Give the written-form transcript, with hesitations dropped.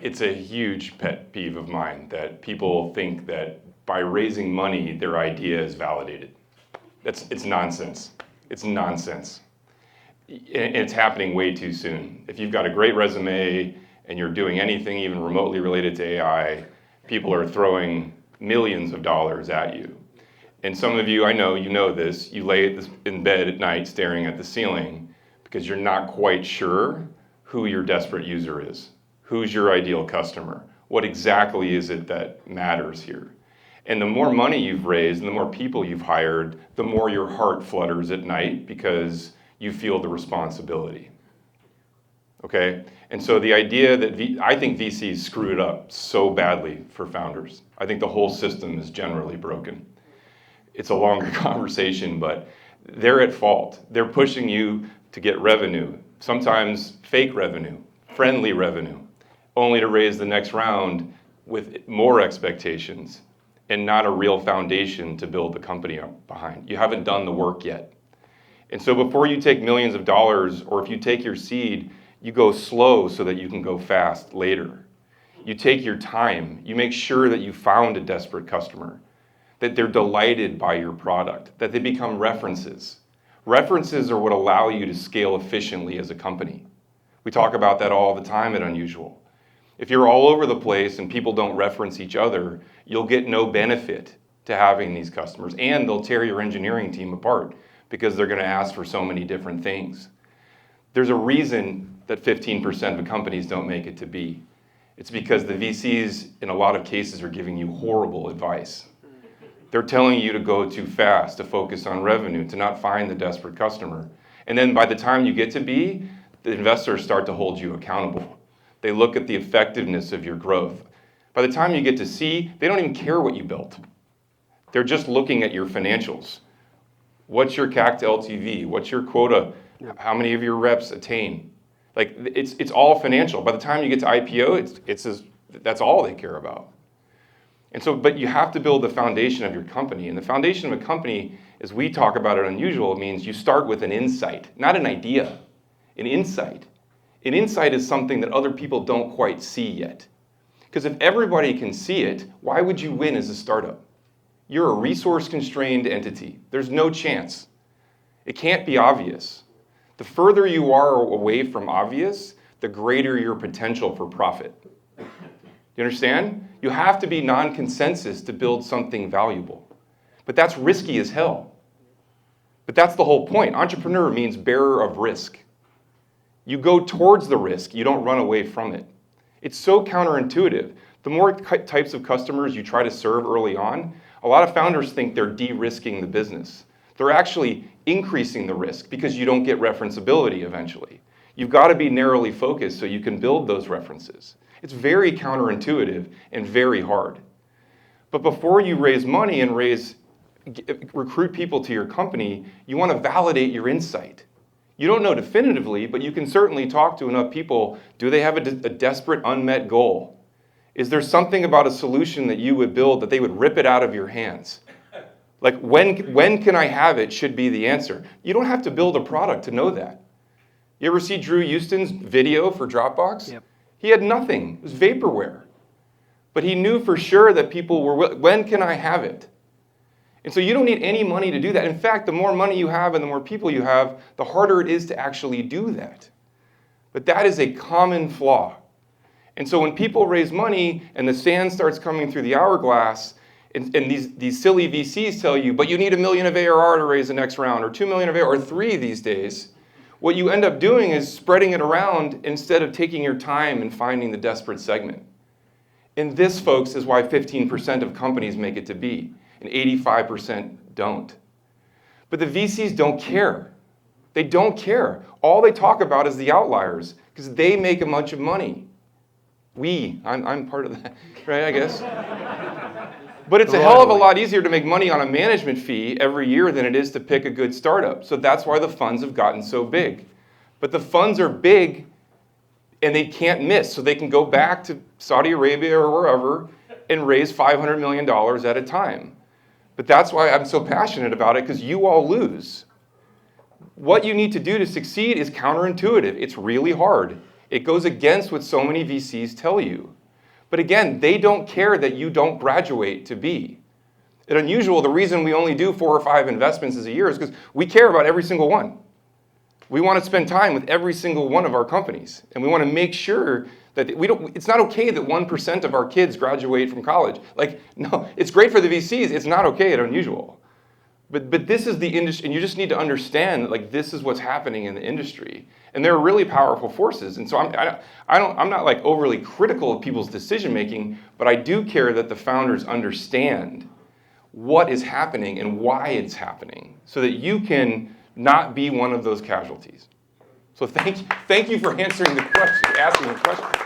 It's a huge pet peeve of mine that people think that by raising money, their idea is validated. It's nonsense. It's nonsense. And it's happening way too soon. If you've got a great resume and you're doing anything even remotely related to AI, people are throwing millions of dollars at you. And some of you, I know, you know this, you lay in bed at night staring at the ceiling because you're not quite sure who your desperate user is. Who's your ideal customer? What exactly is it that matters here? And the more money you've raised and the more people you've hired, the more your heart flutters at night because you feel the responsibility. Okay? And so the idea that I think VCs screw it up so badly for founders. I think the whole system is generally broken. It's a longer conversation, but they're at fault. They're pushing you to get revenue, sometimes fake revenue, friendly revenue, only to raise the next round with more expectations and not a real foundation to build the company up behind. You haven't done the work yet. And so before you take millions of dollars, or if you take your seed, you go slow so that you can go fast later. You take your time. You make sure that you found a desperate customer, that they're delighted by your product, that they become references. References are what allow you to scale efficiently as a company. We talk about that all the time at Unusual. If you're all over the place and people don't reference each other, you'll get no benefit to having these customers, and they'll tear your engineering team apart because they're going to ask for so many different things. There's a reason that 15% of companies don't make it to B. It's because the VCs, in a lot of cases, are giving you horrible advice. They're telling you to go too fast, to focus on revenue, to not find the desperate customer. And then by the time you get to B, the investors start to hold you accountable. They look at the effectiveness of your growth. By the time you get to C, they don't even care what you built. They're just looking at your financials. What's your CAC to LTV? What's your quota? How many of your reps attain? Like, it's all financial. By the time you get to IPO, that's all they care about. And so, but you have to build the foundation of your company. And the foundation of a company, as we talk about it Unusual, means you start with an insight, not an idea, an insight. An insight is something that other people don't quite see yet. Because if everybody can see it, why would you win as a startup? You're a resource-constrained entity. There's no chance. It can't be obvious. The further you are away from obvious, the greater your potential for profit. You understand? You have to be non-consensus to build something valuable. But that's risky as hell. But that's the whole point. Entrepreneur means bearer of risk. You go towards the risk, you don't run away from it. It's so counterintuitive. The more types of customers you try to serve early on, a lot of founders think they're de-risking the business. They're actually increasing the risk because you don't get referenceability eventually. You've got to be narrowly focused so you can build those references. It's very counterintuitive and very hard. But before you raise money and recruit people to your company, you want to validate your insight. You don't know definitively, but you can certainly talk to enough people. Do they have a desperate unmet goal? Is there something about a solution that you would build that they would rip it out of your hands? Like, when can I have it should be the answer. You don't have to build a product to know that. You ever see Drew Houston's video for Dropbox? Yep. He had nothing. It was vaporware. But he knew for sure that people were, when can I have it? And so you don't need any money to do that. In fact, the more money you have and the more people you have, the harder it is to actually do that. But that is a common flaw. And so when people raise money and the sand starts coming through the hourglass, and these silly VCs tell you, but you need $1 million of ARR to raise the next round, or $2 million of ARR, or 3 these days, what you end up doing is spreading it around instead of taking your time and finding the desperate segment. And this, folks, is why 15% of companies make it to B, and 85% don't. But the VCs don't care. They don't care. All they talk about is the outliers, because they make a bunch of money. I'm part of that, right, I guess? But it's a hell of a lot easier to make money on a management fee every year than it is to pick a good startup. So that's why the funds have gotten so big. But the funds are big, and they can't miss. So they can go back to Saudi Arabia or wherever and raise $500 million at a time. But that's why I'm so passionate about it, because you all lose. What you need to do to succeed is counterintuitive. It's really hard. It goes against what so many VCs tell you. But again, they don't care that you don't graduate to be. At Unusual, the reason we only do 4 or 5 investments a year is because we care about every single one. We want to spend time with every single one of our companies. And we want to make sure that it's not okay that 1% of our kids graduate from college. Like, no, it's great for the VCs. It's not okay at Unusual. But this is the industry, and you just need to understand that, like, this is what's happening in the industry. And they're really powerful forces. And so I'm not like overly critical of people's decision making, but I do care that the founders understand what is happening and why it's happening, so that you can not be one of those casualties. So thank you for answering the question, asking the question.